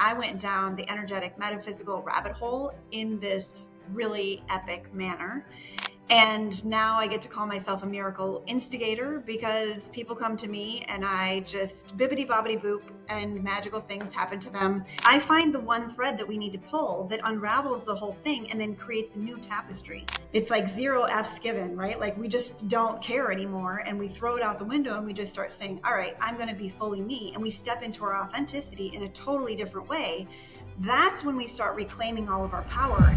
I went down the energetic metaphysical rabbit hole in this really epic manner. And now I get to call myself a miracle instigator because people come to me and I just bibbity bobbity boop and magical things happen to them. I find the one thread that we need to pull that unravels the whole thing and then creates a new tapestry. It's like zero F's given, right? Like we just don't care anymore and we throw it out the window and we just start saying, all right, I'm going to be fully me. And we step into our authenticity in a totally different way. That's when we start reclaiming all of our power.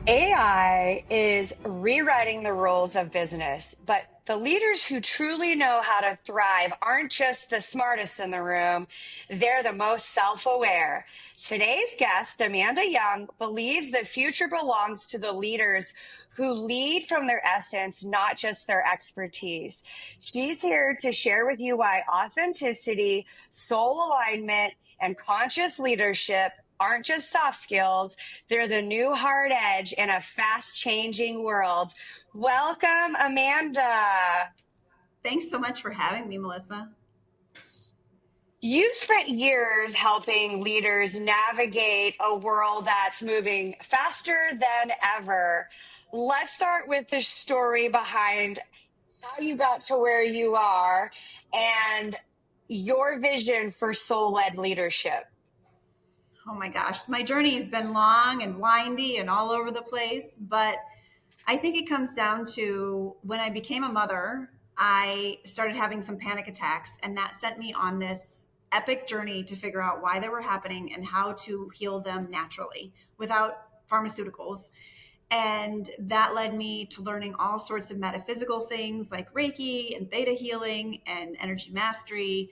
AI is rewriting the rules of business, but the leaders who truly know how to thrive aren't just the smartest in the room, they're the most self-aware. Today's guest, Amanda Young, believes the future belongs to the leaders who lead from their essence, not just their expertise. She's here to share with you why authenticity, soul alignment, and conscious leadership aren't just soft skills, they're the new hard edge in a fast-changing world. Welcome, Amanda. Thanks so much for having me, Melissa. You've spent years helping leaders navigate a world that's moving faster than ever. Let's start with the story behind how you got to where you are and your vision for soul-led leadership. Oh my gosh, my journey has been long and windy and all over the place, but I think it comes down to when I became a mother, I started having some panic attacks, and that sent me on this epic journey to figure out why they were happening and how to heal them naturally without pharmaceuticals. And that led me to learning all sorts of metaphysical things like Reiki and theta healing and energy mastery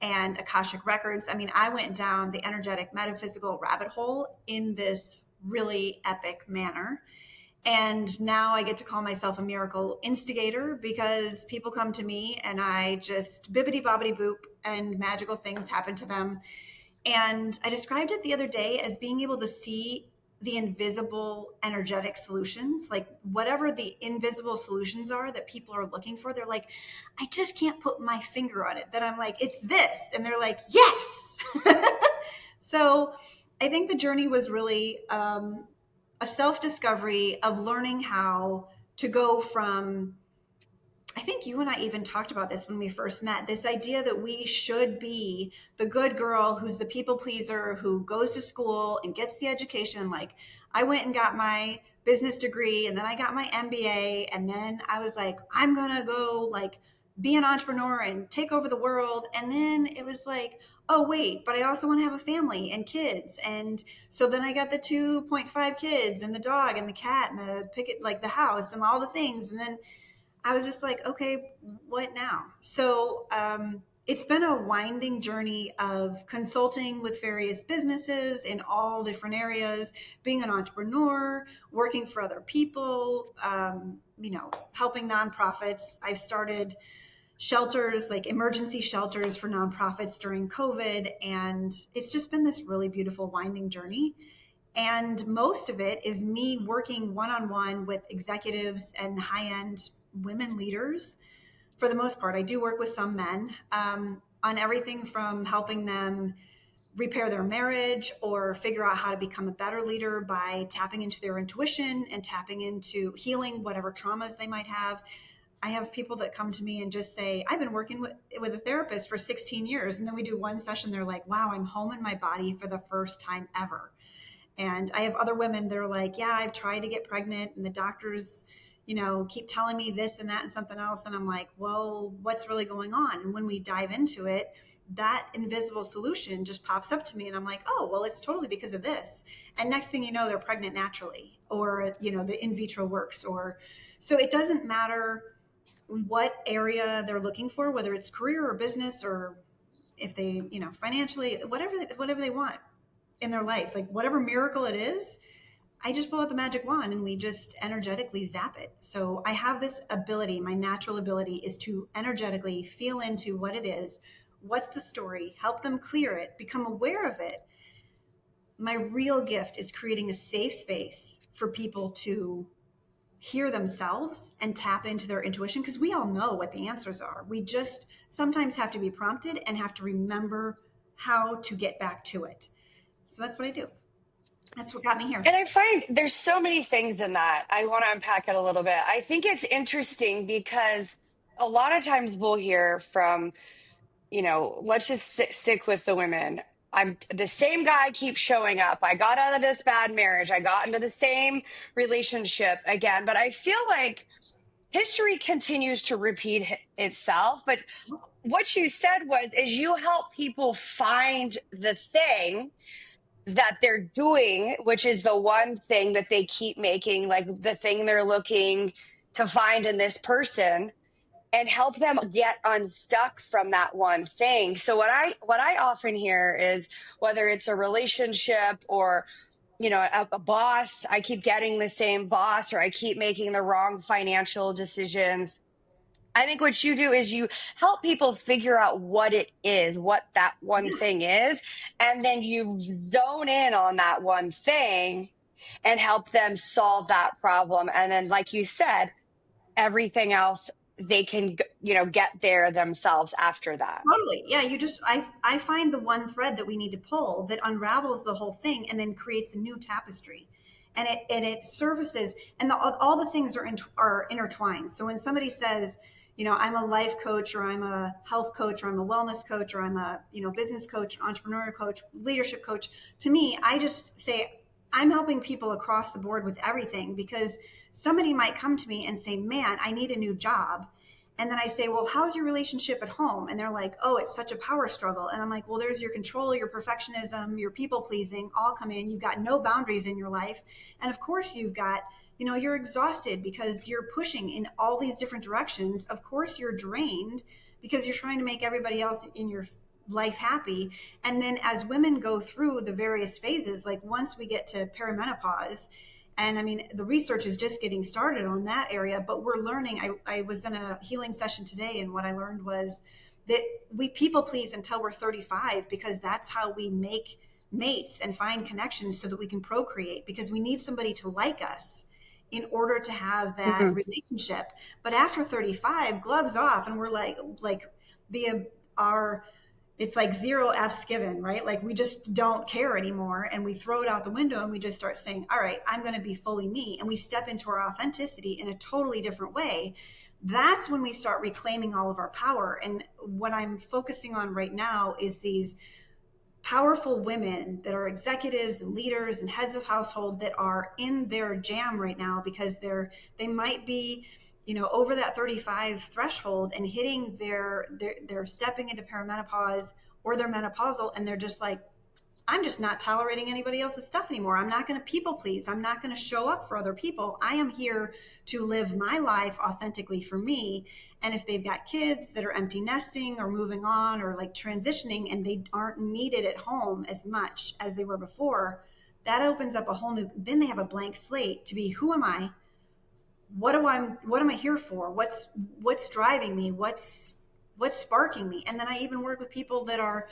and Akashic records. I mean, I went down the energetic metaphysical rabbit hole in this really epic manner. And now I get to call myself a miracle instigator because people come to me and I just bibbity bobbity boop and magical things happen to them. And I described it the other day as being able to see the invisible energetic solutions, like whatever the invisible solutions are that people are looking for. They're like, I just can't put my finger on it. That I'm like, it's this. And they're like, yes. So I think the journey was really a self-discovery of learning how to go from, I think you and I even talked about this when we first met, this idea that we should be the good girl who's the people pleaser, who goes to school and gets the education. Like I went and got my business degree and then I got my MBA. And then I was like, I'm going to go like be an entrepreneur and take over the world. And then it was like, oh, wait, but I also want to have a family and kids. And so then I got the 2.5 kids and the dog and the cat and the picket, like the house and all the things. And then I was just like, okay, what now? So it's been a winding journey of consulting with various businesses in all different areas, being an entrepreneur, working for other people, helping nonprofits. I've started shelters, like emergency shelters for nonprofits during COVID. And it's just been this really beautiful winding journey. And most of it is me working one-on-one with executives and high-end women leaders. For the most part, I do work with some men on everything from helping them repair their marriage or figure out how to become a better leader by tapping into their intuition and tapping into healing whatever traumas they might have. I have people that come to me and just say, I've been working with a therapist for 16 years. And then we do one session. They're like, wow, I'm home in my body for the first time ever. And I have other women, they're like, yeah, I've tried to get pregnant and the doctors, keep telling me this and that and something else. And I'm like, well, what's really going on? And when we dive into it, that invisible solution just pops up to me and I'm like, oh, well, it's totally because of this. And next thing you know, they're pregnant naturally, or, the in vitro works, so it doesn't matter what area they're looking for, whether it's career or business, or if they, financially, whatever they want in their life, like whatever miracle it is, I just pull out the magic wand and we just energetically zap it. So I have this ability, my natural ability is to energetically feel into what it is, what's the story, help them clear it, become aware of it. My real gift is creating a safe space for people to hear themselves and tap into their intuition, because we all know what the answers are. We just sometimes have to be prompted and have to remember how to get back to it. So that's what I do. That's what got me here. And I find there's so many things in that. I want to unpack it a little bit. I think it's interesting because a lot of times we'll hear from, let's just stick with the women. I'm the same guy keeps showing up. I got out of this bad marriage. I got into the same relationship again. But I feel like history continues to repeat itself. But what you said is you help people find the thing that they're doing, which is the one thing that they keep making, like the thing they're looking to find in this person, and help them get unstuck from that one thing. So what I often hear is, whether it's a relationship or a boss, I keep getting the same boss, or I keep making the wrong financial decisions. I think what you do is you help people figure out what it is, what that one Yeah, thing is, and then you zone in on that one thing and help them solve that problem. And then, like you said, everything else they can, get there themselves after that. totally. Yeah, I find the one thread that we need to pull that unravels the whole thing and then creates a new tapestry. And it services, and all the things are intertwined. So when somebody says, I'm a life coach, or I'm a health coach, or I'm a wellness coach, or I'm a, business coach, entrepreneur coach, leadership coach, to me, I just say I'm helping people across the board with everything, because somebody might come to me and say, man, I need a new job. And then I say, well, how's your relationship at home? And they're like, oh, it's such a power struggle. And I'm like, well, there's your control, your perfectionism, your people pleasing all come in. You've got no boundaries in your life. And of course, you're exhausted because you're pushing in all these different directions. Of course, you're drained because you're trying to make everybody else in your life happy. And then as women go through the various phases, like once we get to perimenopause, and I mean, the research is just getting started on that area, but we're learning. I was in a healing session today, and what I learned was that we people please until we're 35, because that's how we make mates and find connections so that we can procreate, because we need somebody to like us in order to have that Mhm. relationship. But after 35, gloves off, and we're like the our it's like zero F's given, right? Like we just don't care anymore, and we throw it out the window, and we just start saying, all right, I'm going to be fully me. And we step into our authenticity in a totally different way. That's when we start reclaiming all of our power. And what I'm focusing on right now is these powerful women that are executives and leaders and heads of household that are in their jam right now, because they might be, over that 35 threshold and hitting they're stepping into perimenopause or they're menopausal, and they're just like, I'm just not tolerating anybody else's stuff anymore. I'm not going to people please. I'm not going to show up for other people. I am here to live my life authentically for me. And if they've got kids that are empty nesting or moving on or like transitioning, and they aren't needed at home as much as they were before, that opens up a whole new, then they have a blank slate to be, who am I? What am I here for? What's driving me? What's sparking me? And then I even work with people that are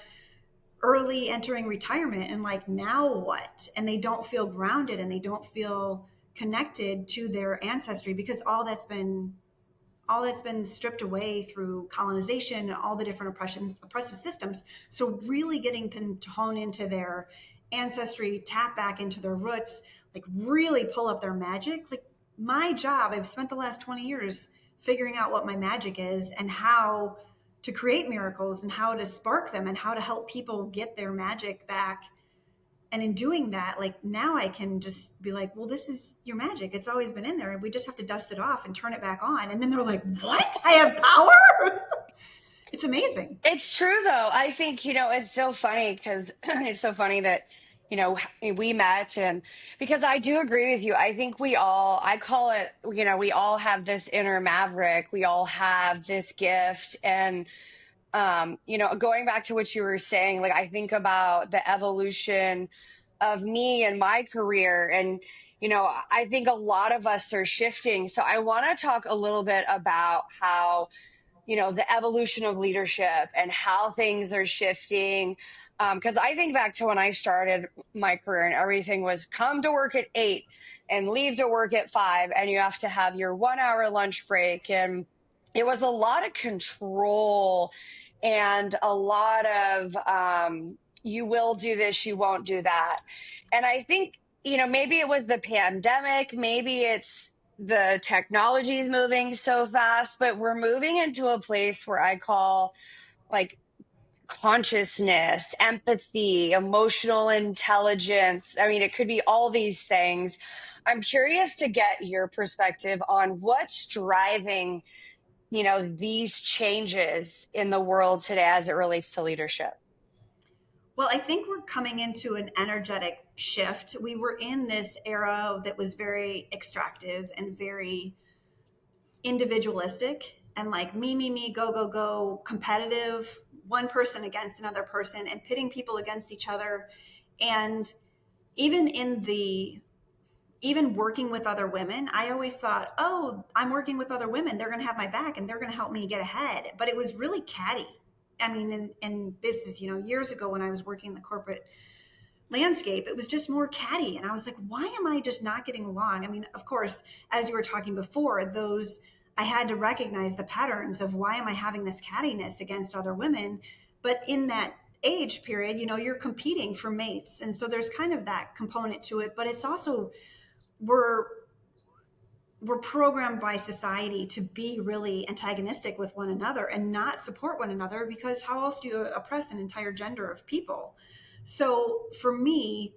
early entering retirement, and like, now what? And they don't feel grounded, and they don't feel connected to their ancestry, because all that's been stripped away through colonization and all the different oppressive systems. So really getting them to hone into their ancestry, tap back into their roots, like really pull up their magic. Like my job, I've spent the last 20 years figuring out what my magic is and how to create miracles and how to spark them and how to help people get their magic back. And in doing that, like now I can just be like, well, this is your magic. It's always been in there. We just have to dust it off and turn it back on. And then they're like, what? I have power? It's amazing. It's true, though. I think, it's so funny because it's so funny that, we met. And because I do agree with you, I think I call it, we all have this inner maverick. We all have this gift. And, going back to what you were saying, like I think about the evolution of me and my career. And, I think a lot of us are shifting. So I want to talk a little bit about how the evolution of leadership and how things are shifting. Because I think back to when I started my career, and everything was come to work at 8 and leave to work at 5, and you have to have your 1 hour lunch break. And it was a lot of control and a lot of you will do this, you won't do that. And I think, maybe it was the pandemic, maybe it's the technology is moving so fast, but we're moving into a place where I call like consciousness, empathy, emotional intelligence. I mean, it could be all these things. I'm curious to get your perspective on what's driving, these changes in the world today as it relates to leadership. Well, I think we're coming into an energetic shift. We were in this era that was very extractive and very individualistic and like me, go, go, go, competitive, one person against another person and pitting people against each other. And even in the even working with other women, I always thought, oh, I'm working with other women. They're going to have my back and they're going to help me get ahead. But it was really catty. I mean, and this is, years ago when I was working in the corporate landscape, it was just more catty. And I was like, why am I just not getting along? I mean, of course, as you were talking before, I had to recognize the patterns of why am I having this cattiness against other women. But in that age period, you're competing for mates. And so there's kind of that component to it, but it's also, we're we're programmed by society to be really antagonistic with one another and not support one another, because how else do you oppress an entire gender of people? So for me,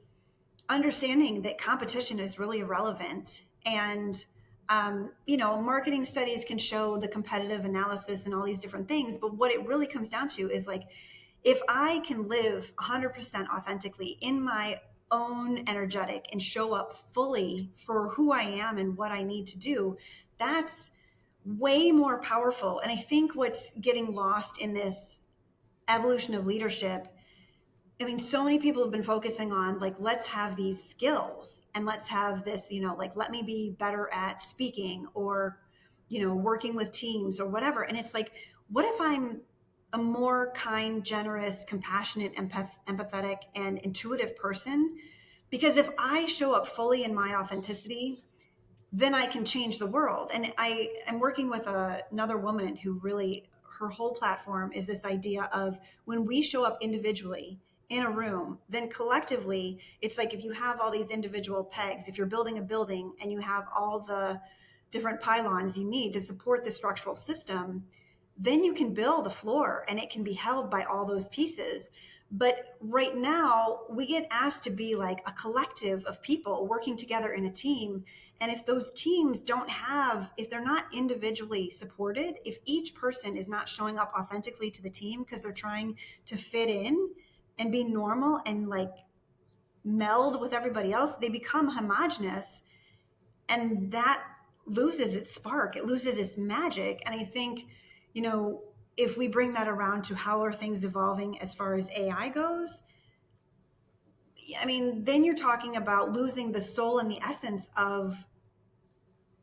understanding that competition is really irrelevant, and marketing studies can show the competitive analysis and all these different things, but what it really comes down to is like, if I can live 100% authentically in my own energetic and show up fully for who I am and what I need to do, that's way more powerful. And I think what's getting lost in this evolution of leadership, I mean, so many people have been focusing on like, let's have these skills and let's have this, like, let me be better at speaking or, working with teams or whatever. And it's like, what if I'm a more kind, generous, compassionate, empathetic, and intuitive person? Because if I show up fully in my authenticity, then I can change the world. And I am working with another woman who really, her whole platform is this idea of when we show up individually in a room, then collectively, it's like if you have all these individual pegs, if you're building a building and you have all the different pylons you need to support the structural system, then you can build a floor and it can be held by all those pieces. But right now, we get asked to be like a collective of people working together in a team. And if those teams if they're not individually supported, if each person is not showing up authentically to the team because they're trying to fit in and be normal and like meld with everybody else, they become homogenous, and that loses its spark, it loses its magic. And I think, if we bring that around to how are things evolving as far as AI goes, I mean, then you're talking about losing the soul and the essence of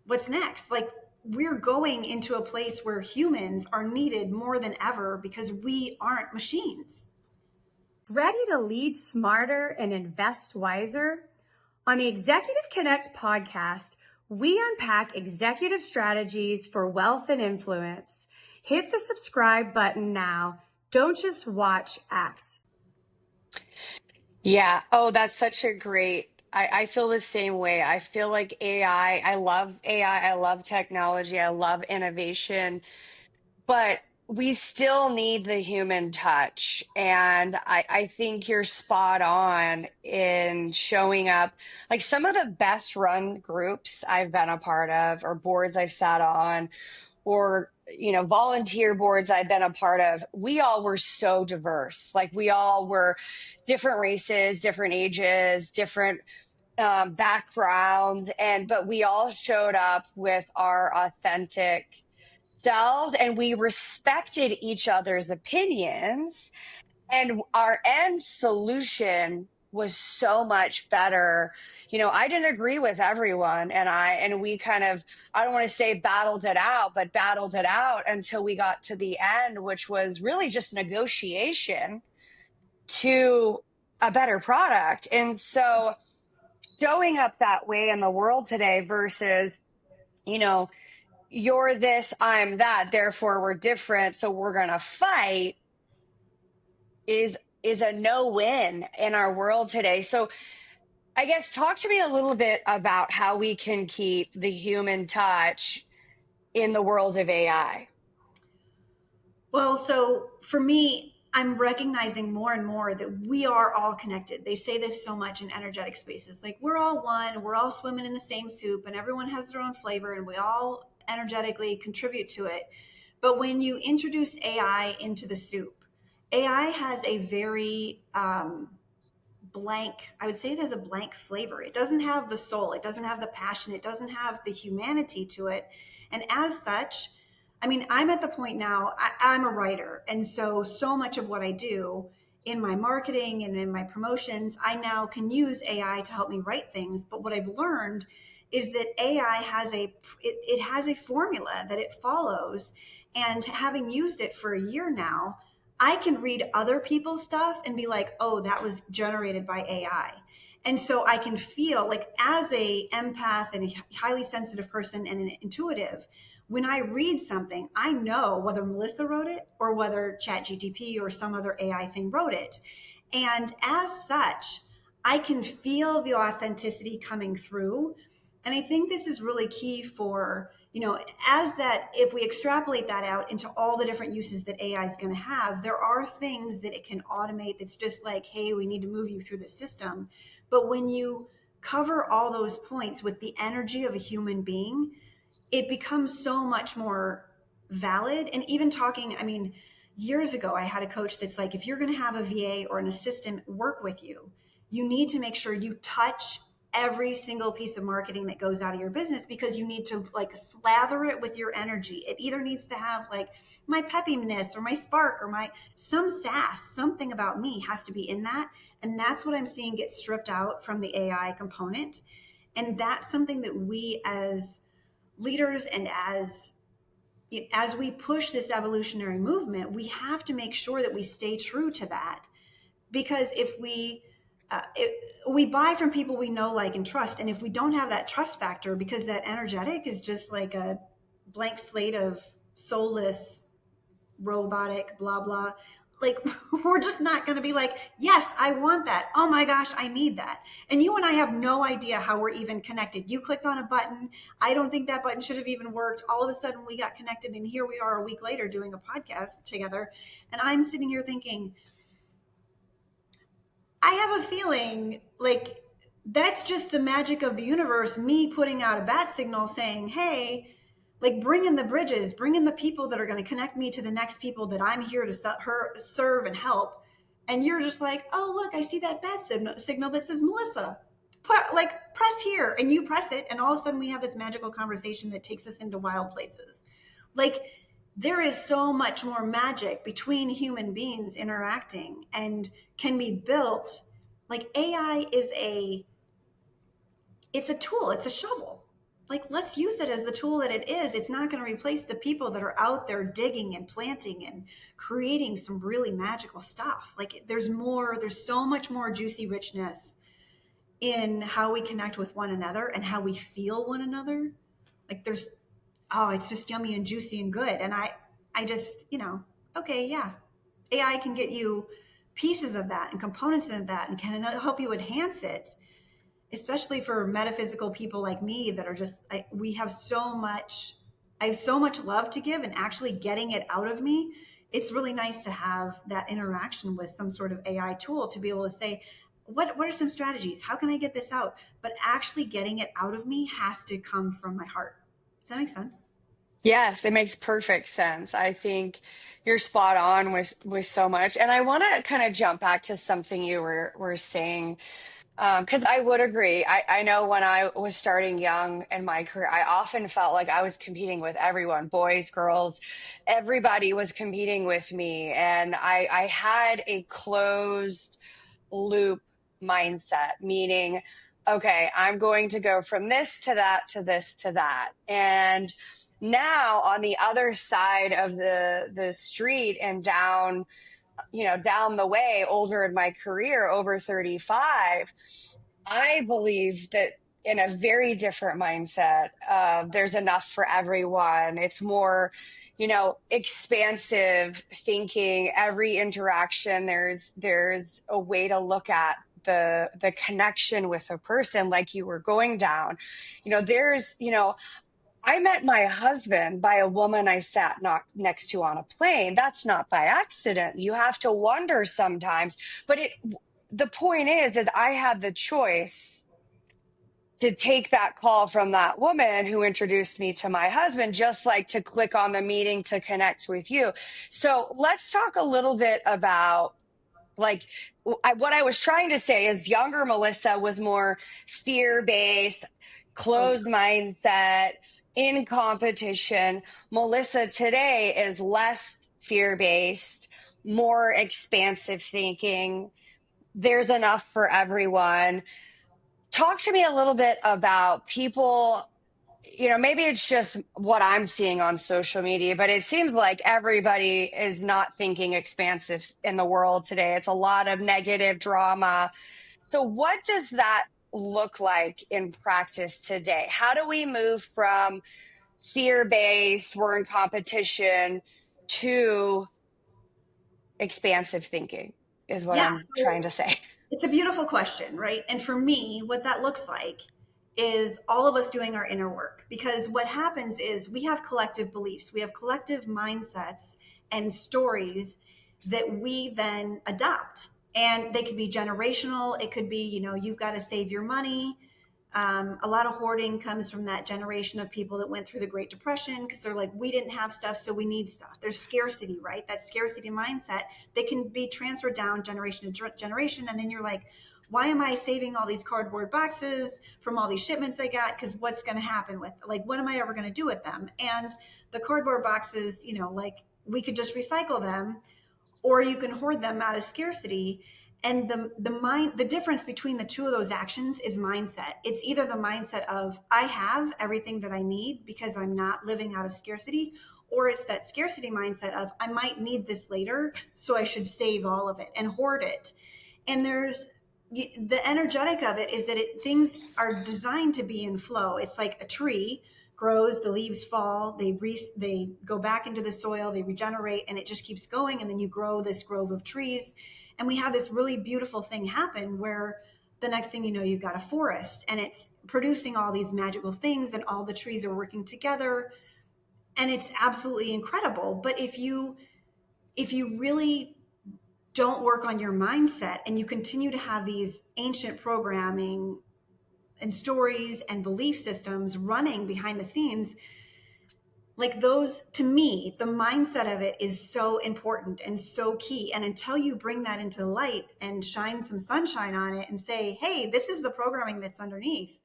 what's next. Like, we're going into a place where humans are needed more than ever because we aren't machines. Ready to lead smarter and invest wiser? On the Executive Connect podcast, we unpack executive strategies for wealth and influence. Hit the subscribe button now. Don't just watch, act. Yeah. Oh, that's such a great. I feel the same way. I feel like AI, I love AI, I love technology, I love innovation, but we still need the human touch. And I think you're spot on in showing up. Like some of the best run groups I've been a part of, or boards I've sat on, or volunteer boards I've been a part of, we all were so diverse. Like we all were different races, different ages, different backgrounds, but we all showed up with our authentic selves, and we respected each other's opinions, and our end solution was so much better. I didn't agree with everyone, and we kind of, I don't want to say battled it out, but battled it out until we got to the end, which was really just negotiation to a better product. And so showing up that way in the world today versus, you're this, I'm that, therefore we're different, so we're going to fight, is is a no-win in our world today. So I guess talk to me a little bit about how we can keep the human touch in the world of AI. Well, so for me, I'm recognizing more and more that we are all connected. They say this so much in energetic spaces. Like we're all one, we're all swimming in the same soup, and everyone has their own flavor, and we all energetically contribute to it. But when you introduce AI into the soup, AI has a very blank, I would say it has a blank flavor. It doesn't have the soul, it doesn't have the passion, it doesn't have the humanity to it. And as such, I mean, I'm at the point now, I'm a writer. And so much of what I do in my marketing and in my promotions, I now can use AI to help me write things. But what I've learned is that AI has it has a formula that it follows. And having used it for a year now, I can read other people's stuff and be like, oh, that was generated by AI. And so I can feel like as a empath and a highly sensitive person and an intuitive, when I read something, I know whether Melissa wrote it or whether ChatGTP or some other AI thing wrote it. And as such, I can feel the authenticity coming through. And I think this is really key for, as that, if we extrapolate that out into all the different uses that AI is going to have, there are things that it can automate that's just like, hey, we need to move you through the system. But when you cover all those points with the energy of a human being, it becomes so much more valid. And even talking, I mean, years ago, I had a coach that's like, if you're going to have a VA or an assistant work with you, you need to make sure you touch every single piece of marketing that goes out of your business, because you need to like slather it with your energy. It either needs to have like my peppiness or my spark or my some sass, something about me has to be in that. And that's what I'm seeing get stripped out from the AI component. And that's something that we as leaders and as we push this evolutionary movement, we have to make sure that we stay true to that. Because if we buy from people we know, like, and trust, and if we don't have that trust factor, because that energetic is just like a blank slate of soulless robotic blah blah, like we're just not going to be like, yes, I want that, oh my gosh, I need that. And you and I have no idea how we're even connected. You clicked on a button, I don't think that button should have even worked. All of a sudden we got connected, and here we are a week later doing a podcast together. And I'm sitting here thinking, I have a feeling like that's just the magic of the universe, me putting out a bat signal saying, hey, like bring in the bridges, bring in the people that are going to connect me to the next people that I'm here to serve and help. And you're just like, oh, look, I see that bat signal that says Melissa. Press here, and you press it. And all of a sudden we have this magical conversation that takes us into wild places. Like, there is so much more magic between human beings interacting and can be built. Like AI is it's a tool, it's a shovel. Like, let's use it as the tool that it is. It's not going to replace the people that are out there digging and planting and creating some really magical stuff. Like, there's so much more juicy richness in how we connect with one another and how we feel one another. Like, it's just yummy and juicy and good. And I just, okay, yeah, AI can get you pieces of that and components of that and can help you enhance it, especially for metaphysical people like me that are just, I have so much love to give, and actually getting it out of me. It's really nice to have that interaction with some sort of AI tool to be able to say, what are some strategies? How can I get this out? But actually getting it out of me has to come from my heart. Does that make sense? Yes, it makes perfect sense. I think you're spot on with so much. And I want to kind of jump back to something you were saying, because I would agree. I know when I was starting young in my career, I often felt like I was competing with everyone, boys, girls, everybody was competing with me. And I had a closed loop mindset, meaning, okay, I'm going to go from this to that to this to that. And now on the other side of the street and down, down the way, older in my career, over 35, I believe that in a very different mindset of there's enough for everyone. It's more, expansive thinking. Every interaction, there's a way to look at the connection with a person, like you were going down. There's, I met my husband by a woman I sat not next to on a plane. That's not by accident. You have to wonder sometimes. But the point is I had the choice to take that call from that woman who introduced me to my husband, just like to click on the meeting to connect with you. So let's talk a little bit about, like, what I was trying to say is younger Melissa was more fear based, Oh, closed mindset, in competition. Melissa today is less fear based, more expansive thinking. There's enough for everyone. Talk to me a little bit about people. Maybe it's just what I'm seeing on social media, but it seems like everybody is not thinking expansive in the world today. It's a lot of negative drama. So, what does that look like in practice today? How do we move from fear based, we're in competition, to expansive thinking, is what yeah. I'm trying So to say. it's a beautiful question, right? And for me, what that looks like is all of us doing our inner work. Because what happens is we have collective beliefs, we have collective mindsets and stories that we then adopt. And they could be generational. It could be, you've got to save your money. A lot of hoarding comes from that generation of people that went through the Great Depression because they're like, we didn't have stuff, so we need stuff. There's scarcity, right? That scarcity mindset that can be transferred down generation to generation. And then you're like, why am I saving all these cardboard boxes from all these shipments I got? Because what's going to happen with, like, what am I ever going to do with them? And the cardboard boxes, like, we could just recycle them, or you can hoard them out of scarcity. And the difference between the two of those actions is mindset. It's either the mindset of I have everything that I need because I'm not living out of scarcity, or it's that scarcity mindset of I might need this later, so I should save all of it and hoard it. And there's the energetic of it is that things are designed to be in flow. It's like a tree grows, the leaves fall, they go back into the soil, they regenerate, and it just keeps going. And then you grow this grove of trees. And we have this really beautiful thing happen where the next thing you know, you've got a forest and it's producing all these magical things and all the trees are working together. And it's absolutely incredible. But if you really don't work on your mindset and you continue to have these ancient programming and stories and belief systems running behind the scenes, like those, to me, the mindset of it is so important and so key. And until you bring that into light and shine some sunshine on it and say, hey, this is the programming that's underneath,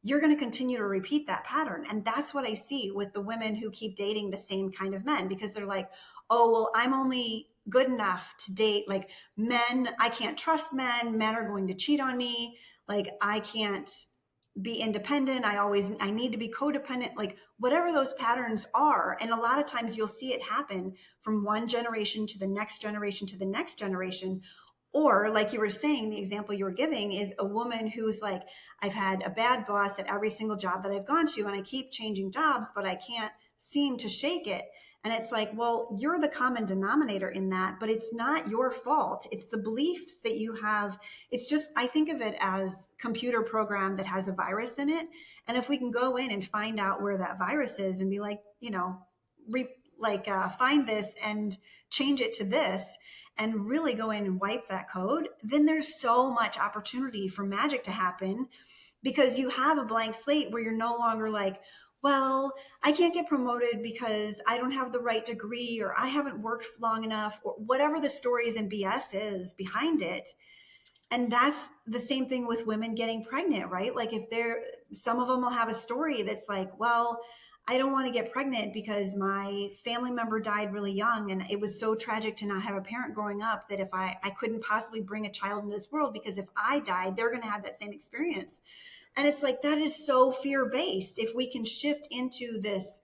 you're going to continue to repeat that pattern. And that's what I see with the women who keep dating the same kind of men, because they're like, oh, well, I'm only good enough to date like men. I can't trust men. Men are going to cheat on me. Like, I can't be independent. I need to be codependent, like whatever those patterns are. And a lot of times you'll see it happen from one generation to the next generation to the next generation. Or, like you were saying, the example you were giving is a woman who's like, I've had a bad boss at every single job that I've gone to, and I keep changing jobs, but I can't seem to shake it. And it's like, well, you're the common denominator in that, but it's not your fault. It's the beliefs that you have. It's just, I think of it as computer program that has a virus in it. And if we can go in and find out where that virus is and be like, find this and change it to this, and really go in and wipe that code, then there's so much opportunity for magic to happen, because you have a blank slate where you're no longer like, well, I can't get promoted because I don't have the right degree, or I haven't worked long enough, or whatever the stories and BS is behind it. And that's the same thing with women getting pregnant, right? Like, some of them will have a story that's like, well, I don't want to get pregnant because my family member died really young. And it was so tragic to not have a parent growing up that if I couldn't possibly bring a child into this world, because if I died, they're going to have that same experience. And it's like, that is so fear-based. If we can shift into this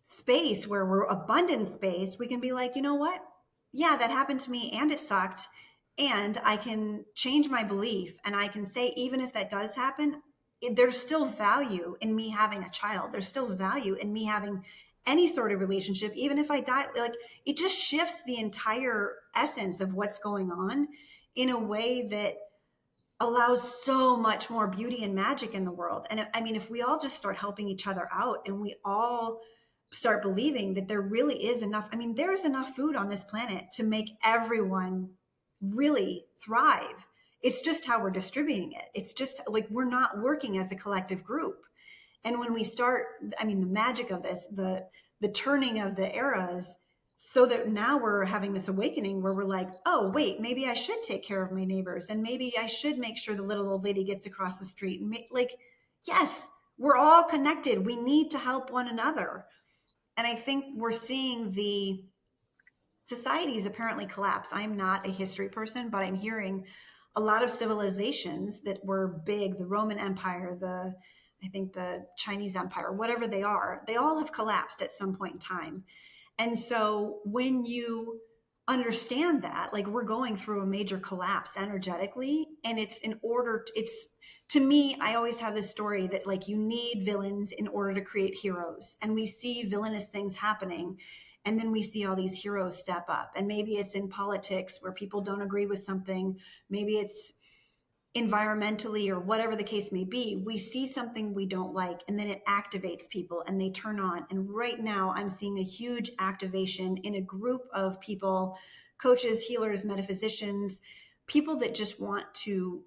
space where we're abundant space, we can be like, you know what? Yeah, that happened to me and it sucked. And I can change my belief and I can say, even if that does happen, there's still value in me having a child. There's still value in me having any sort of relationship, even if I die. Like, it just shifts the entire essence of what's going on in a way that allows so much more beauty and magic in the world. And I mean, if we all just start helping each other out and we all start believing that there really is enough, I mean, there's enough food on this planet to make everyone really thrive. It's just how we're distributing it. It's just like we're not working as a collective group. And when we start, I mean, the magic of this, the turning of the eras, so that now we're having this awakening where we're like, oh, wait, maybe I should take care of my neighbors, and maybe I should make sure the little old lady gets across the street. And like, yes, we're all connected. We need to help one another. And I think we're seeing the societies apparently collapse. I'm not a history person, but I'm hearing a lot of civilizations that were big, the Roman Empire, I think the Chinese Empire, whatever they are, they all have collapsed at some point in time. And so when you understand that, like, we're going through a major collapse energetically, and it's, to me, I always have this story that, like, you need villains in order to create heroes. And we see villainous things happening. And then we see all these heroes step up. And maybe it's in politics where people don't agree with something. Maybe it's environmentally or whatever the case may be. We see something we don't like, and then it activates people and they turn on. And right now I'm seeing a huge activation in a group of people, coaches, healers, metaphysicians, people that just want to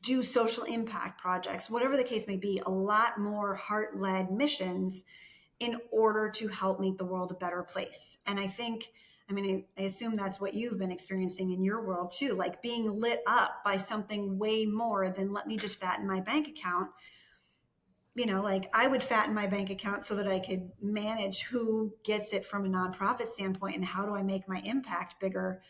do social impact projects, whatever the case may be, a lot more heart-led missions in order to help make the world a better place. And I think, I mean, I assume that's what you've been experiencing in your world too, like being lit up by something way more than let me just fatten my bank account. You know, like, I would fatten my bank account so that I could manage who gets it from a nonprofit standpoint and how do I make my impact bigger.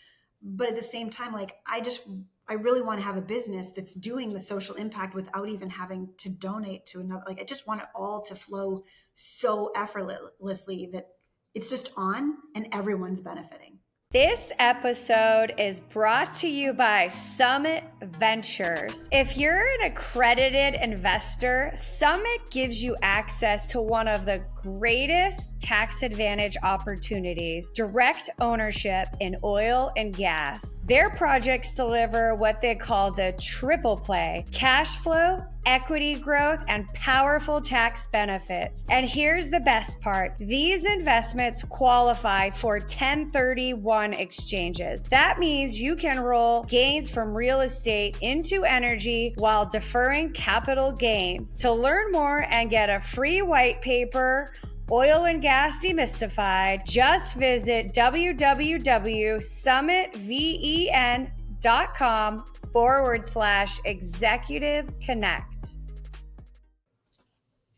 But at the same time, like, I really want to have a business that's doing the social impact without even having to donate to another. Like, I just want it all to flow so effortlessly that it's just on and everyone's benefiting. This episode is brought to you by Summit Ventures. If you're an accredited investor, Summit gives you access to one of the greatest tax advantage opportunities: direct ownership in oil and gas. Their projects deliver what they call the triple play: cash flow, equity growth, and powerful tax benefits. And here's the best part: these investments qualify for 1031 exchanges. That means you can roll gains from real estate into energy while deferring capital gains. To learn more and get a free white paper, Oil and Gas Demystified, just visit www.summitven.com/executive connect.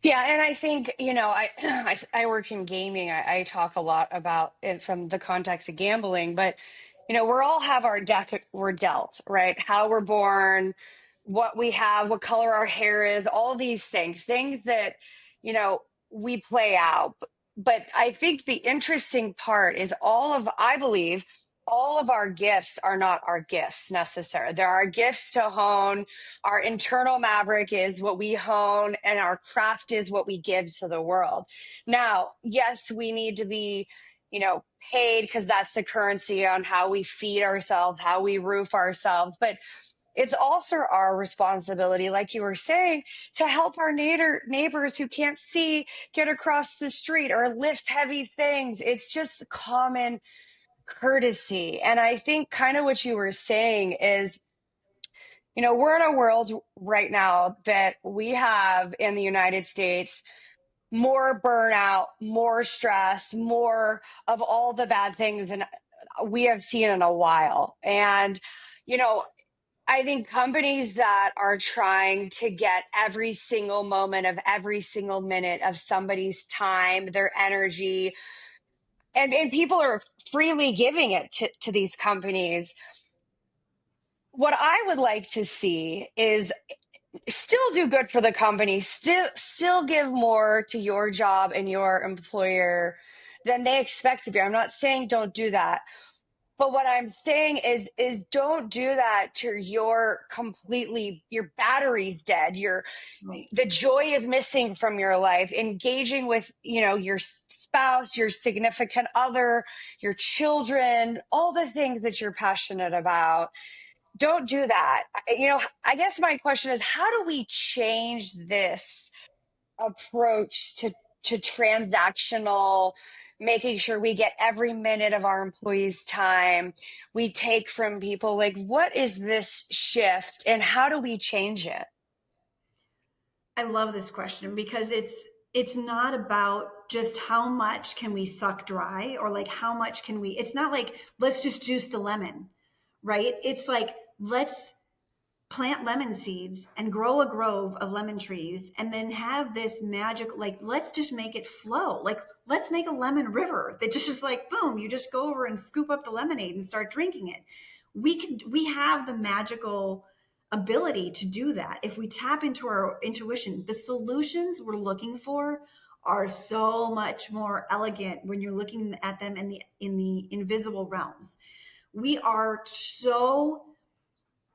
Yeah, and I think, I work in gaming. I talk a lot about it from the context of gambling, but, we're all have our deck we're dealt, right? How we're born, what we have, what color our hair is, all these things that, we play out. But I think the interesting part is I believe, all of our gifts are not our gifts necessarily. There are gifts to hone. Our internal maverick is what we hone, and our craft is what we give to the world. Now, yes, we need to be, paid, because that's the currency on how we feed ourselves, how we roof ourselves. But it's also our responsibility, like you were saying, to help our neighbors who can't see get across the street or lift heavy things. It's just common courtesy. And I think kind of what you were saying is, we're in a world right now that we have in the United States more burnout, more stress, more of all the bad things than we have seen in a while. And, I think companies that are trying to get every single moment of every single minute of somebody's time, their energy, and people are freely giving it to these companies. What I would like to see is still do good for the company, still give more to your job and your employer than they expect to be. I'm not saying don't do that, But what I'm saying is don't do that to your battery's dead. Right. The joy is missing from your life. Engaging with, your spouse, your significant other, your children, all the things that you're passionate about. Don't do that. I guess my question is, how do we change this approach to transactional, making sure we get every minute of our employees' time we take from people? Like, what is this shift and how do we change it? I love this question because it's not about just how much can we suck dry or like how much can we, it's not like let's just juice the lemon, right? It's like let's plant lemon seeds and grow a grove of lemon trees and then have this magic, like let's just make it flow. Like let's make a lemon river that just is like boom, you just go over and scoop up the lemonade and start drinking it. We have the magical ability to do that if we tap into our intuition. The solutions we're looking for are so much more elegant when you're looking at them in the invisible realms. We are so,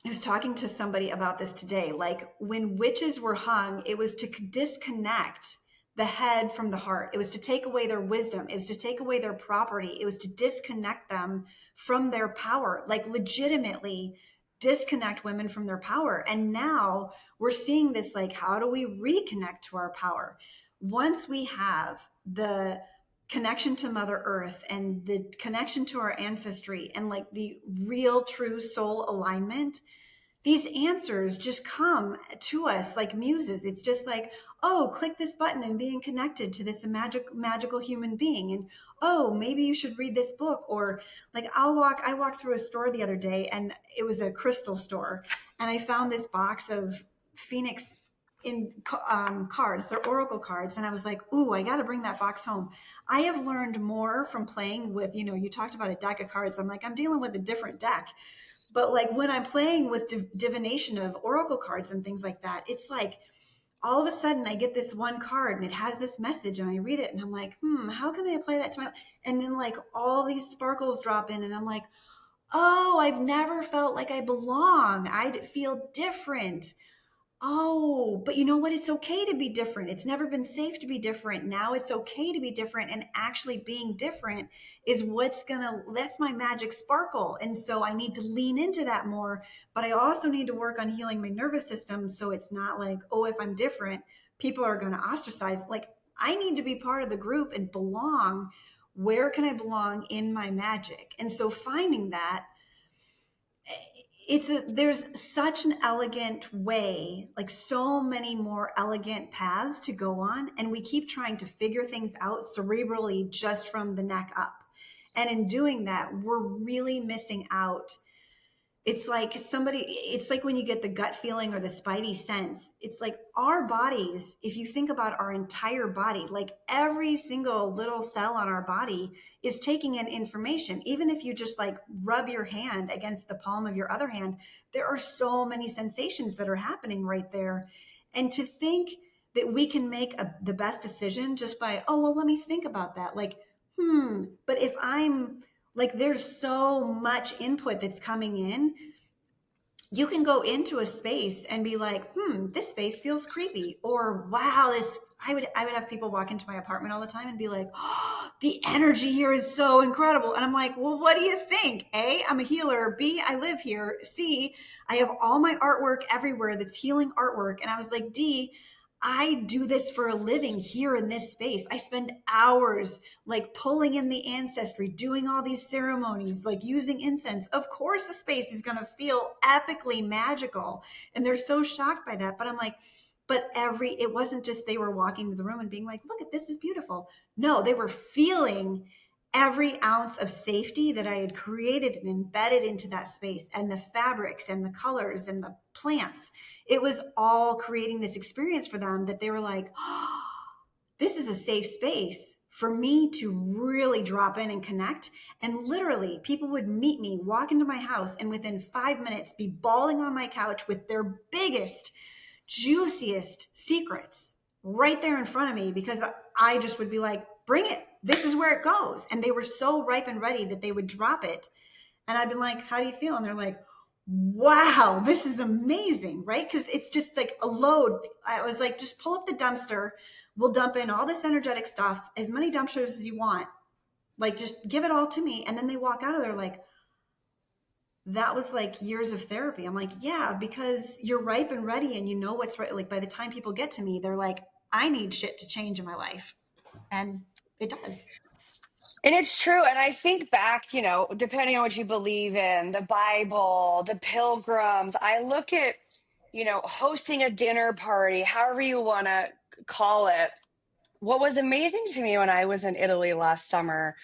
I was talking to somebody about this today. Like when witches were hung, it was to disconnect the head from the heart. It was to take away their wisdom. It was to take away their property. It was to disconnect them from their power, like legitimately disconnect women from their power. And now we're seeing this, like, how do we reconnect to our power? Once we have the connection to Mother Earth and the connection to our ancestry and like the real true soul alignment, these answers just come to us like muses. It's just like, oh, click this button and being connected to this magical human being. And oh, maybe you should read this book. Or like I walked through a store the other day and it was a crystal store. And I found this box of Phoenix in cards, they're oracle cards. And I was like, ooh, I got to bring that box home. I have learned more from playing with, you talked about a deck of cards. I'm like, I'm dealing with a different deck. But like when I'm playing with divination of oracle cards and things like that, it's like all of a sudden I get this one card and it has this message and I read it and I'm like, how can I apply that to my life? And then like all these sparkles drop in and I'm like, oh, I've never felt like I belong. I feel different. Oh, but you know what? It's okay to be different. It's never been safe to be different. Now it's okay to be different. And actually being different is that's my magic sparkle. And so I need to lean into that more. But I also need to work on healing my nervous system. So it's not like, oh, if I'm different, people are going to ostracize. Like I need to be part of the group and belong. Where can I belong in my magic? And so finding that, there's such an elegant way, like so many more elegant paths to go on, and we keep trying to figure things out cerebrally just from the neck up, and in doing that we're really missing out. It's like when you get the gut feeling or the spidey sense. It's like our bodies, if you think about our entire body, like every single little cell on our body is taking in information. Even if you just like rub your hand against the palm of your other hand, there are so many sensations that are happening right there. And to think that we can make the best decision just by, oh, well, let me think about that. Like, but if I'm like, there's so much input that's coming in. You can go into a space and be like, this space feels creepy. Or wow, I would have people walk into my apartment all the time and be like, oh, the energy here is so incredible. And I'm like, well, what do you think? A, I'm a healer. B, I live here. C, I have all my artwork everywhere that's healing artwork. And I was like, D, I do this for a living here in this space. I spend hours like pulling in the ancestry, doing all these ceremonies, like using incense. Of course, the space is going to feel epically magical. And they're so shocked by that. But I'm like, it wasn't just they were walking to the room and being like, look at this is beautiful. No, they were feeling every ounce of safety that I had created and embedded into that space, and the fabrics and the colors and the plants. It was all creating this experience for them that they were like, oh, this is a safe space for me to really drop in and connect. And literally people would meet me, walk into my house, and within 5 minutes be bawling on my couch with their biggest, juiciest secrets right there in front of me, because I just would be like, bring it. This is where it goes. And they were so ripe and ready that they would drop it. And I'd been like, how do you feel? And they're like, wow, this is amazing, right? Because it's just like a load. I was like, just pull up the dumpster. We'll dump in all this energetic stuff, as many dumpsters as you want. Like, just give it all to me. And then they walk out of there like, that was like years of therapy. I'm like, yeah, because you're ripe and ready and you know what's right. Like, by the time people get to me, they're like, I need shit to change in my life. And it does. And it's true. And I think back, depending on what you believe in, the Bible, the pilgrims, I look at, hosting a dinner party, however you want to call it. What was amazing to me when I was in Italy last summer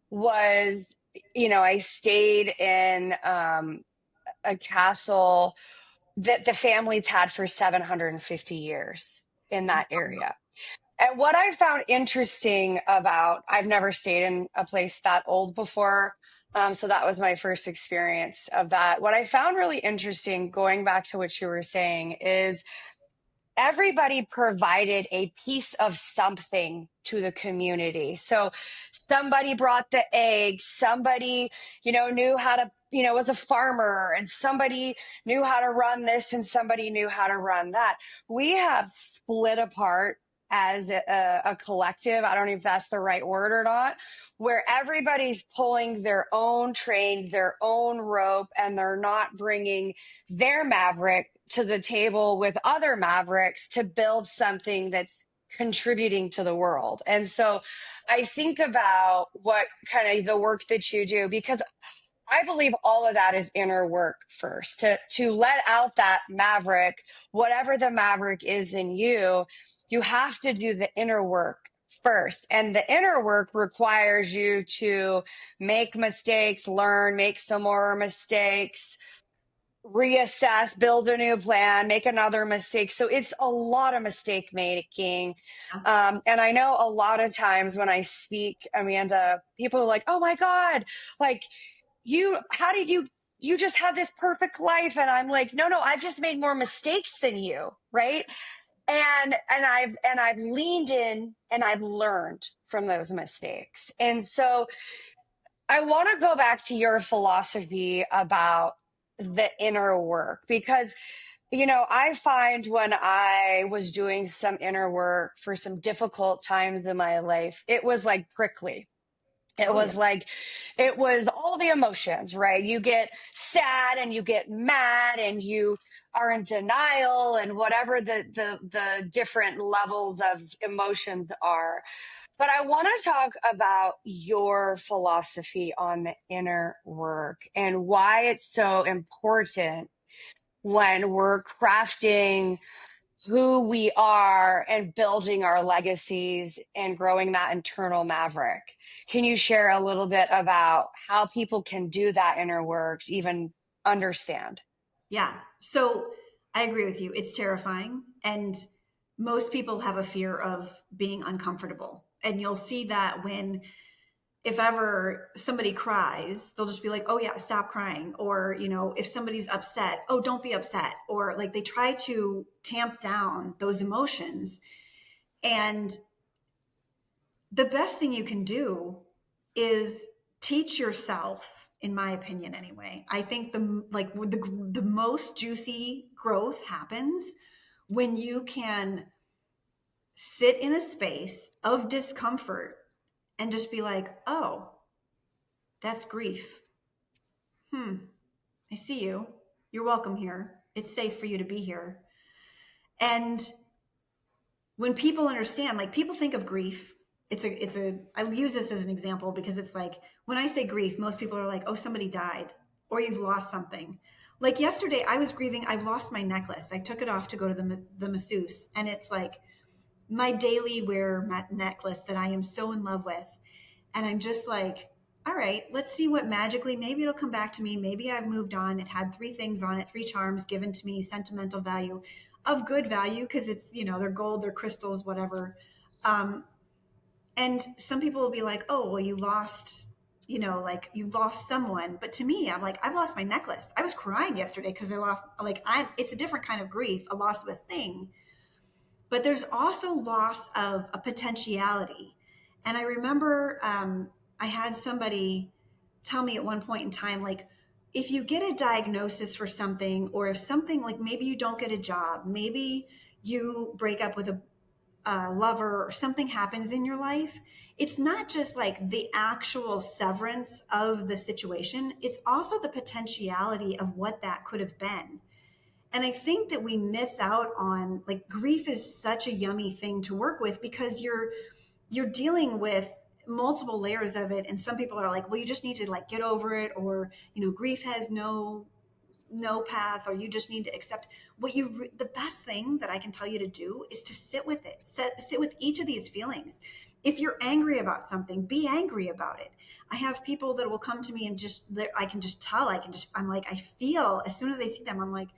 was, I stayed in a castle that the families had for 750 years in that area. And what I found interesting about, I've never stayed in a place that old before. So that was my first experience of that. What I found really interesting, going back to what you were saying, is everybody provided a piece of something to the community. So somebody brought the eggs, somebody, knew how to, was a farmer, and somebody knew how to run this and somebody knew how to run that. We have split apart as a collective. I don't know if that's the right word or not, where everybody's pulling their own train, their own rope, and they're not bringing their maverick to the table with other mavericks to build something that's contributing to the world. And so I think about what kind of the work that you do, because I believe all of that is inner work first, to let out that maverick, whatever the maverick is in you. You have to do the inner work first. And the inner work requires you to make mistakes, learn, make some more mistakes, reassess, build a new plan, make another mistake. So it's a lot of mistake making. And I know a lot of times when I speak, Amanda, people are like, oh my God, like how did you just had this perfect life? And I'm like, no, I've just made more mistakes than you. Right. And I've leaned in and I've learned from those mistakes. And so I want to go back to your philosophy about the inner work, because I find when I was doing some inner work for some difficult times in my life, it was like prickly. It Oh, yeah. was like, it was all the emotions, right? You get sad and you get mad and you are in denial and whatever the different levels of emotions are. But I want to talk about your philosophy on the inner work and why it's so important when we're crafting who we are and building our legacies and growing that internal maverick. Can you share a little bit about how people can do that inner work to even understand? Yeah. So I agree with you. It's terrifying. And most people have a fear of being uncomfortable. And you'll see that when, if ever somebody cries, they'll just be like, oh, yeah, stop crying. Or, if somebody's upset, oh, don't be upset. Or like they try to tamp down those emotions. And the best thing you can do is teach yourself, in my opinion anyway. I think the most juicy growth happens when you can sit in a space of discomfort and just be like, oh, that's grief. I see you. You're welcome here. It's safe for you to be here. And when people understand, like, people think of grief, I use this as an example because it's like, when I say grief, most people are like, oh, somebody died or you've lost something. Like yesterday I was grieving, I've lost my necklace. I took it off to go to the masseuse, and it's like my daily wear necklace that I am so in love with. And I'm just like, all right, let's see what magically, maybe it'll come back to me. Maybe I've moved on. It had 3 things on it, 3 charms given to me, sentimental value, of good value, because it's, they're gold, they're crystals, whatever. Um, and some people will be like, oh, well, you lost, like you lost someone. But to me, I'm like, I've lost my necklace. I was crying yesterday because I lost, it's a different kind of grief, a loss of a thing. But there's also loss of a potentiality. And I remember I had somebody tell me at one point in time, like, if you get a diagnosis for something, or if something, like, maybe you don't get a job, maybe you break up with a lover, or something happens in your life, it's not just like the actual severance of the situation, it's also the potentiality of what that could have been. And I think that we miss out on, like, grief is such a yummy thing to work with, because you're dealing with multiple layers of it. And some people are like, well, you just need to, like, get over it, or, grief has no path, or you just need to accept the best thing that I can tell you to do is to sit with it. Sit with each of these feelings. If you're angry about something, be angry about it. I have people that will come to me and I can just tell, I'm like, I feel, as soon as I see them, I'm like,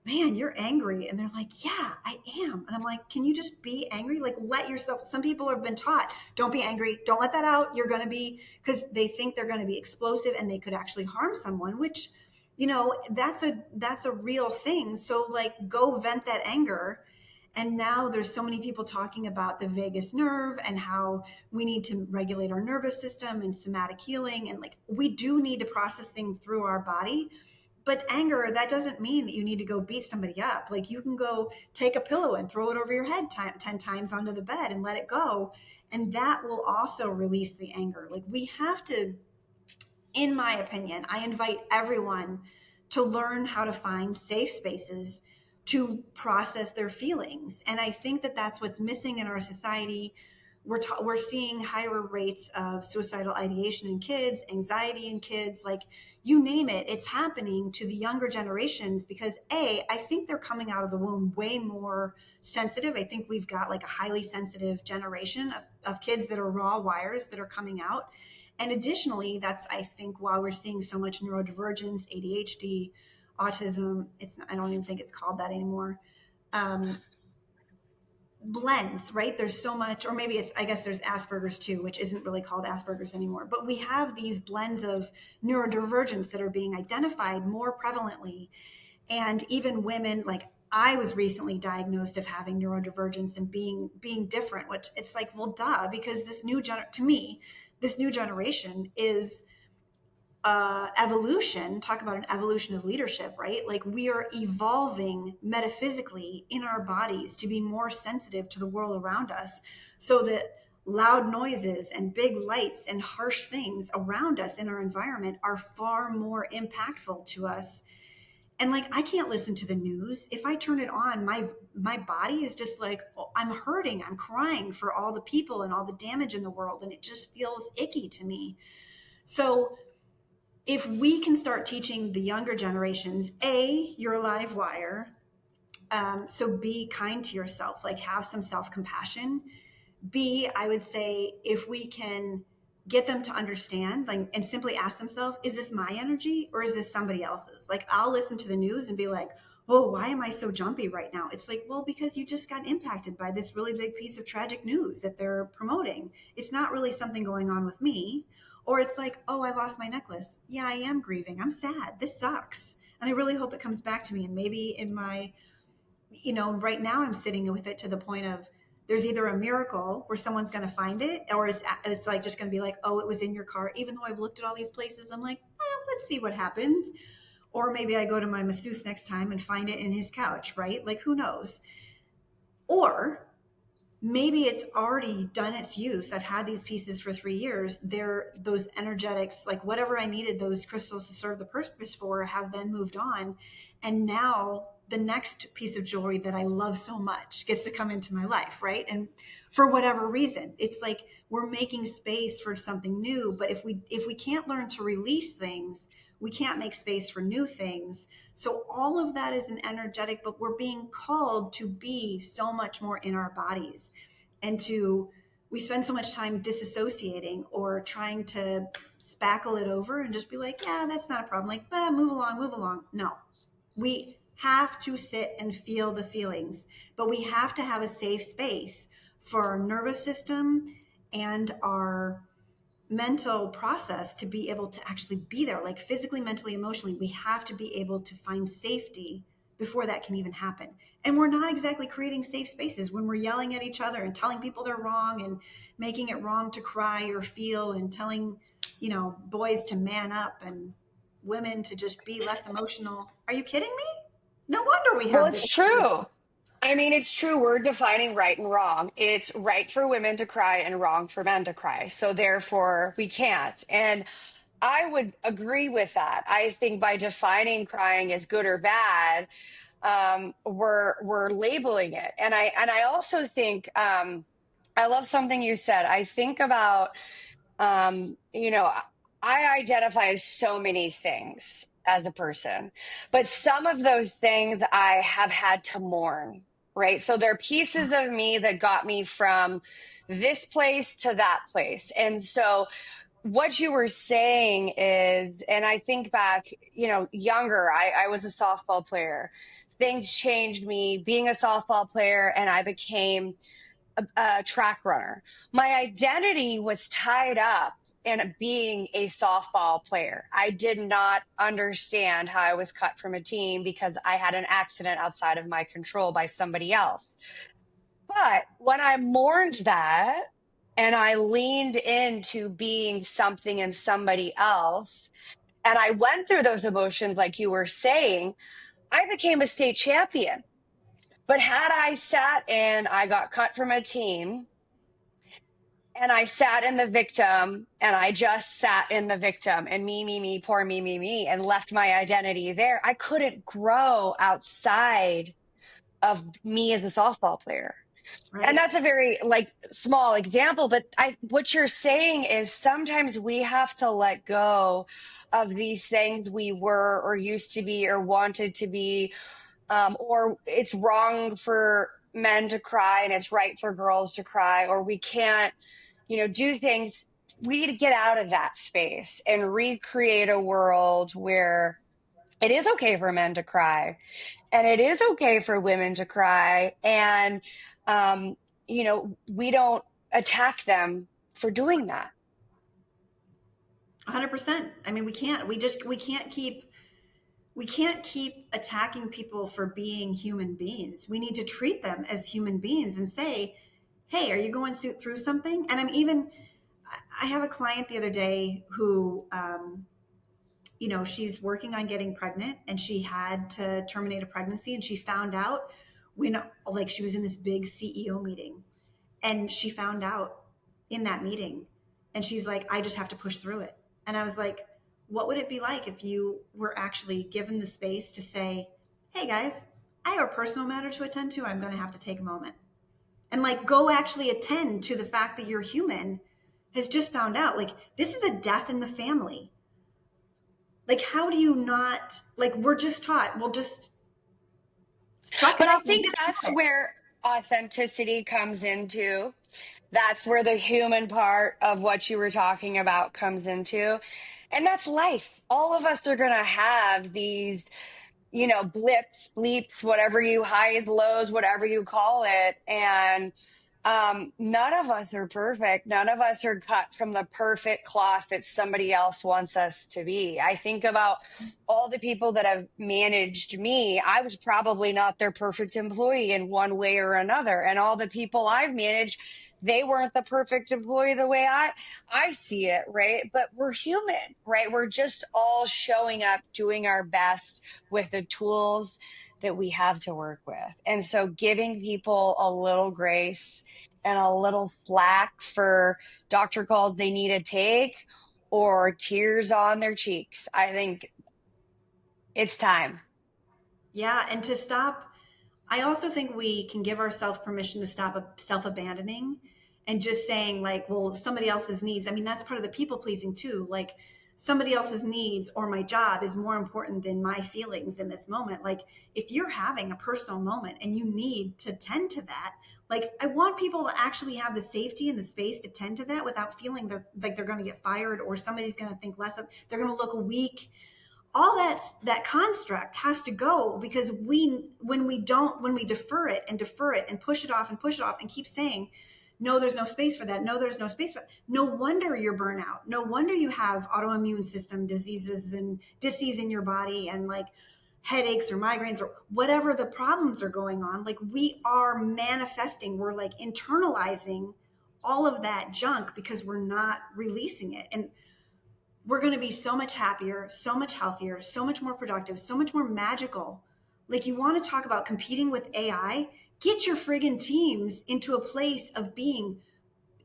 man, you're angry. And they're like, yeah, I am. And I'm like, can you just be angry? Like, let yourself, some people have been taught, don't be angry. Don't let that out. You're going to be, because they think they're going to be explosive and they could actually harm someone, which, that's a real thing. So, like, go vent that anger. And now there's so many people talking about the vagus nerve and how we need to regulate our nervous system and somatic healing. And, like, we do need to process things through our body. But anger, that doesn't mean that you need to go beat somebody up. Like, you can go take a pillow and throw it over your head 10 times onto the bed and let it go. And that will also release the anger. Like, we have to, in my opinion, I invite everyone to learn how to find safe spaces to process their feelings. And I think that that's what's missing in our society. We're seeing higher rates of suicidal ideation in kids, anxiety in kids, like, you name it, it's happening to the younger generations, because I think they're coming out of the womb way more sensitive. I think we've got, like, a highly sensitive generation of kids that are raw wires that are coming out. And additionally, that's, I think, why we're seeing so much neurodivergence, ADHD, autism. I don't even think it's called that anymore. Blends, right? There's so much, or maybe I guess there's Asperger's too, which isn't really called Asperger's anymore. But we have these blends of neurodivergence that are being identified more prevalently. And even women, like, I was recently diagnosed of having neurodivergence and being different, which, it's like, well, duh, because to me, this new generation is evolution. Talk about an evolution of leadership, right? Like, we are evolving metaphysically in our bodies to be more sensitive to the world around us, so that loud noises and big lights and harsh things around us in our environment are far more impactful to us. And, like, I can't listen to the news. If I turn it on, my body is just like, oh, I'm hurting, I'm crying for all the people and all the damage in the world, and it just feels icky to me. So if we can start teaching the younger generations, you're a live wire. So be kind to yourself, like, have some self-compassion. B, I would say, if we can get them to understand, like, and simply ask themselves, is this my energy or is this somebody else's? Like, I'll listen to the news and be like, oh, why am I so jumpy right now? It's like, well, because you just got impacted by this really big piece of tragic news that they're promoting. It's not really something going on with me. Or it's like, oh, I lost my necklace. Yeah, I am grieving. I'm sad. This sucks. And I really hope it comes back to me. And maybe in my, right now I'm sitting with it to the point of, there's either a miracle where someone's going to find it, or it's like just going to be like, oh, it was in your car. Even though I've looked at all these places, I'm like, let's see what happens. Or maybe I go to my masseuse next time and find it in his couch, right? Like, who knows? Or maybe it's already done its use. I've had these pieces for 3 years. They're those energetics, like, whatever I needed those crystals to serve the purpose for, have then moved on. And now the next piece of jewelry that I love so much gets to come into my life, right? And for whatever reason, it's like we're making space for something new. But if we can't learn to release things, we can't make space for new things. So all of that is an energetic, but we're being called to be so much more in our bodies. And we spend so much time disassociating or trying to spackle it over and just be like, yeah, that's not a problem. Like, move along. No, we have to sit and feel the feelings, but we have to have a safe space for our nervous system and our mental process to be able to actually be there, like, physically, mentally, emotionally. We have to be able to find safety before that can even happen. And we're not exactly creating safe spaces when we're yelling at each other and telling people they're wrong and making it wrong to cry or feel, and telling boys to man up and women to just be less emotional. Are you kidding me? No wonder we Well, have it's this. true. I mean, it's true. We're defining right and wrong. It's right for women to cry and wrong for men to cry. So therefore, we can't. And I would agree with that. I think by defining crying as good or bad, we're labeling it. And I also think I love something you said. I think about you know, I identify as so many things as a person, but some of those things I have had to mourn, right? So there are pieces of me that got me from this place to that place. And so what you were saying is, and I think back, younger, I was a softball player. Things changed me being a softball player, and I became a track runner. My identity was tied up in being a softball player. I did not understand how I was cut from a team because I had an accident outside of my control by somebody else. But when I mourned that and I leaned into being something and somebody else, and I went through those emotions, like you were saying, I became a state champion. But had I sat and I got cut from a team and I sat in the victim and I just sat in the victim and me, poor me, and left my identity there, I couldn't grow outside of me as a softball player. And Right. that's a very like small example, but what you're saying is sometimes we have to let go of these things we were or used to be or wanted to be, or it's wrong for men to cry and it's right for girls to cry, or we can't, do things. We need to get out of that space and recreate a world where it is okay for men to cry and it is okay for women to cry. And, we don't attack them for doing that. 100%. I mean, we can't keep attacking people for being human beings. We need to treat them as human beings and say, hey, are you going through something? And I have a client the other day who, she's working on getting pregnant and she had to terminate a pregnancy, and she found out when, like, she was in this big CEO meeting, and she found out in that meeting, and she's like, I just have to push through it. And I was like, what would it be like if you were actually given the space to say, hey guys, I have a personal matter to attend to. I'm going to have to take a moment and, like, go actually attend to the fact that your human has just found out, like, this is a death in the family. Like, how do you not, like, we're just taught, we'll just suck it But I up and think get that's through it. where authenticity comes into. That's where the human part of what you were talking about comes into. And that's life. All of us are going to have these, blips, bleeps, whatever you, highs, lows, whatever you call it. And none of us are perfect. None of us are cut from the perfect cloth that somebody else wants us to be. I think about all the people that have managed me. I was probably not their perfect employee in one way or another. And all the people I've managed, they weren't the perfect employee the way I see it, right? But we're human, right? We're just all showing up, doing our best with the tools that we have to work with. And so giving people a little grace and a little slack for doctor calls they need to take or tears on their cheeks, I think it's time. Yeah, and to stop, I also think we can give ourselves permission to stop self-abandoning and just saying, like, well, somebody else's needs. I mean, that's part of the people pleasing too. Like, somebody else's needs or my job is more important than my feelings in this moment. Like, if you're having a personal moment and you need to tend to that, like, I want people to actually have the safety and the space to tend to that without feeling they're going to get fired or somebody's going to think less of, they're going to look weak. All that construct has to go, because when we defer it and push it off and keep saying, no, there's no space for that, no, there's no space for that, no wonder you're burnout, no wonder you have autoimmune system diseases and disease in your body and, like, headaches or migraines or whatever the problems are going on. Like, we are manifesting, we're like internalizing all of that junk because we're not releasing it. And we're going to be so much happier, so much healthier, so much more productive, so much more magical. Like, you want to talk about competing with AI? Get your friggin' teams into a place of being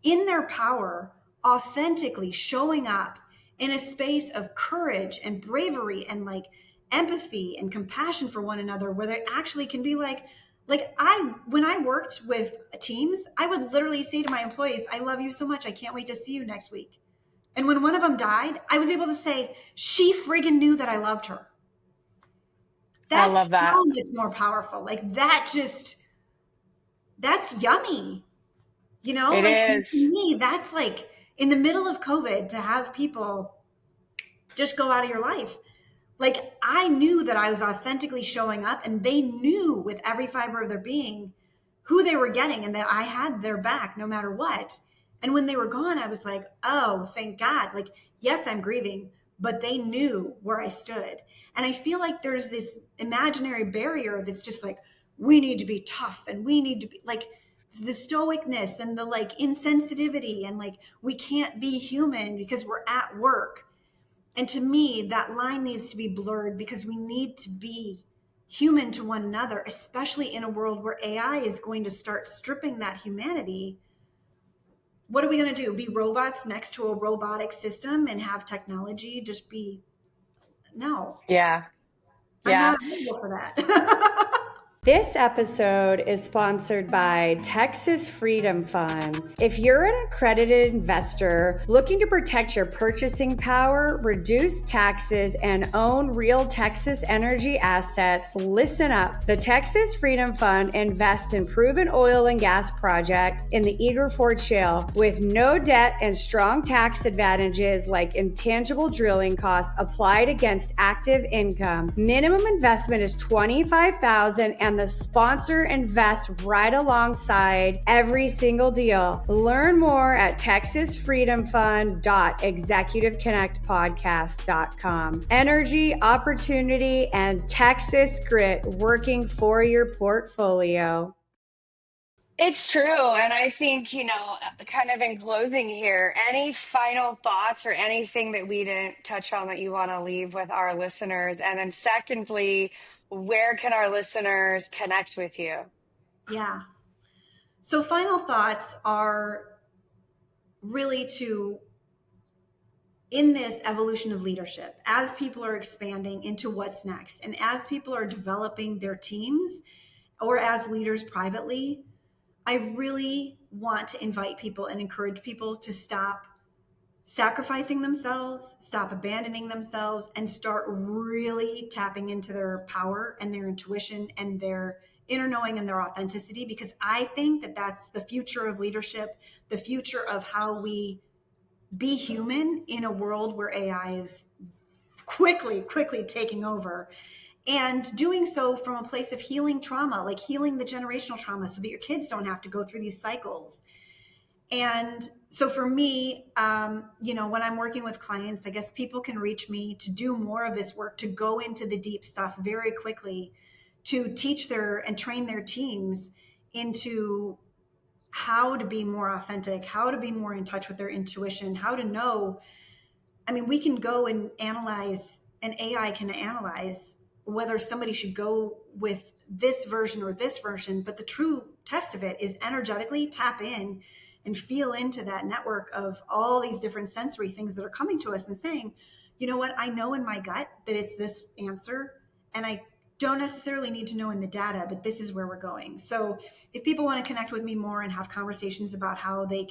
in their power, authentically showing up in a space of courage and bravery and like empathy and compassion for one another, where they actually can be like when I worked with teams, I would literally say to my employees, I love you so much, I can't wait to see you next week. And when one of them died, I was able to say, she friggin' knew that I loved her. I That's love that. so much more powerful. Like, that's yummy. It Like, to is. me, that's like in the middle of COVID to have people just go out of your life. Like, I knew that I was authentically showing up, and they knew with every fiber of their being who they were getting and that I had their back no matter what. And when they were gone, I was like, oh, thank God. Like, yes, I'm grieving, but they knew where I stood. And I feel like there's this imaginary barrier that's just like, we need to be tough and we need to be like the stoicness and the like insensitivity and like we can't be human because we're at work. And to me, that line needs to be blurred because we need to be human to one another, especially in a world where AI is going to start stripping that humanity. What are we going to do? Be robots next to a robotic system and have technology just be? No, Yeah. I'm Yeah. not available for that. This episode is sponsored by Texas Freedom Fund. If you're an accredited investor looking to protect your purchasing power, reduce taxes, and own real Texas energy assets, listen up. The Texas Freedom Fund invests in proven oil and gas projects in the Eagle Ford Shale with no debt and strong tax advantages like intangible drilling costs applied against active income. Minimum investment is $25,000 and the sponsor invests right alongside every single deal. Learn more at texasfreedomfund.executiveconnectpodcast.com. Energy, opportunity, and Texas grit working for your portfolio. It's true. And I think, kind of in closing here, any final thoughts or anything that we didn't touch on that you want to leave with our listeners? And then, secondly, where can our listeners connect with you? Yeah. So, final thoughts are really to, in this evolution of leadership, as people are expanding into what's next, and as people are developing their teams or as leaders privately, I really want to invite people and encourage people to stop sacrificing themselves, stop abandoning themselves, and start really tapping into their power and their intuition and their inner knowing and their authenticity. Because I think that that's the future of leadership, the future of how we be human in a world where AI is quickly taking over, and doing so from a place of healing trauma, like healing the generational trauma so that your kids don't have to go through these cycles. And so for me, when I'm working with clients, I guess people can reach me to do more of this work, to go into the deep stuff very quickly, to teach their and train their teams into how to be more authentic, how to be more in touch with their intuition, how to know. I mean, we can go and analyze, and AI can analyze whether somebody should go with this version or this version. But the true test of it is energetically tap in and feel into that network of all these different sensory things that are coming to us and saying, you know what, I know in my gut that it's this answer. And I don't necessarily need to know in the data, but this is where we're going. So if people want to connect with me more and have conversations about how we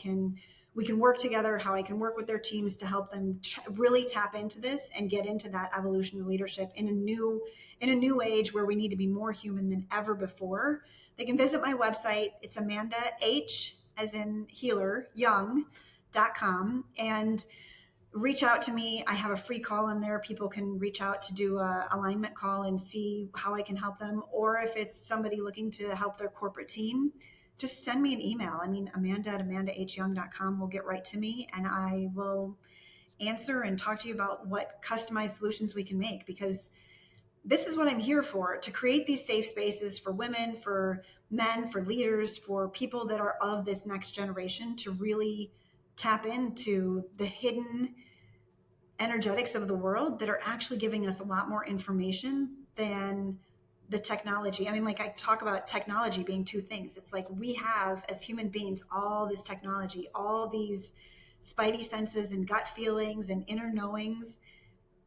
can work together, how I can work with their teams to help them really tap into this and get into that evolution of leadership in a new age where we need to be more human than ever before. They can visit my website. It's Amanda H, as in healer, young.com, and reach out to me. I have a free call in there. People can reach out to do a alignment call and see how I can help them. Or if it's somebody looking to help their corporate team, just send me an email. I mean, Amanda at amandahyoung.com will get right to me, and I will answer and talk to you about what customized solutions we can make, because this is what I'm here for, to create these safe spaces for women, for men, for leaders, for people that are of this next generation, to really tap into the hidden energetics of the world that are actually giving us a lot more information than the technology. I mean, like I talk about technology being two things. It's like we have, as human beings, all this technology, all these spidey senses and gut feelings and inner knowings,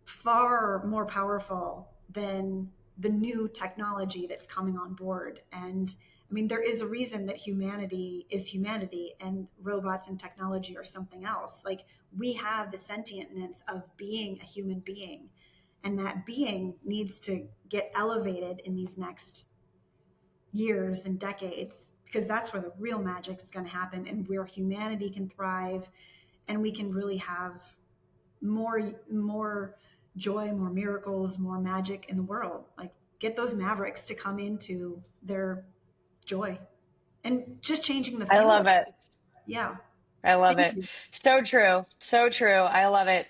far more powerful than the new technology that's coming on board. And I mean, there is a reason that humanity is humanity and robots and technology are something else. Like we have the sentientness of being a human being, and that being needs to get elevated in these next years and decades, because that's where the real magic is going to happen and where humanity can thrive and we can really have more joy, more miracles, more magic in the world. Like get those mavericks to come into their joy and just changing the I field. love it. Yeah. I love Thank it. you. So true. So true. I love it.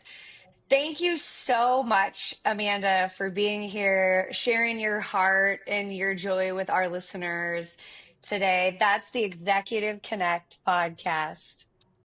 Thank you so much, Amanda, for being here, sharing your heart and your joy with our listeners today. That's the Executive Connect podcast.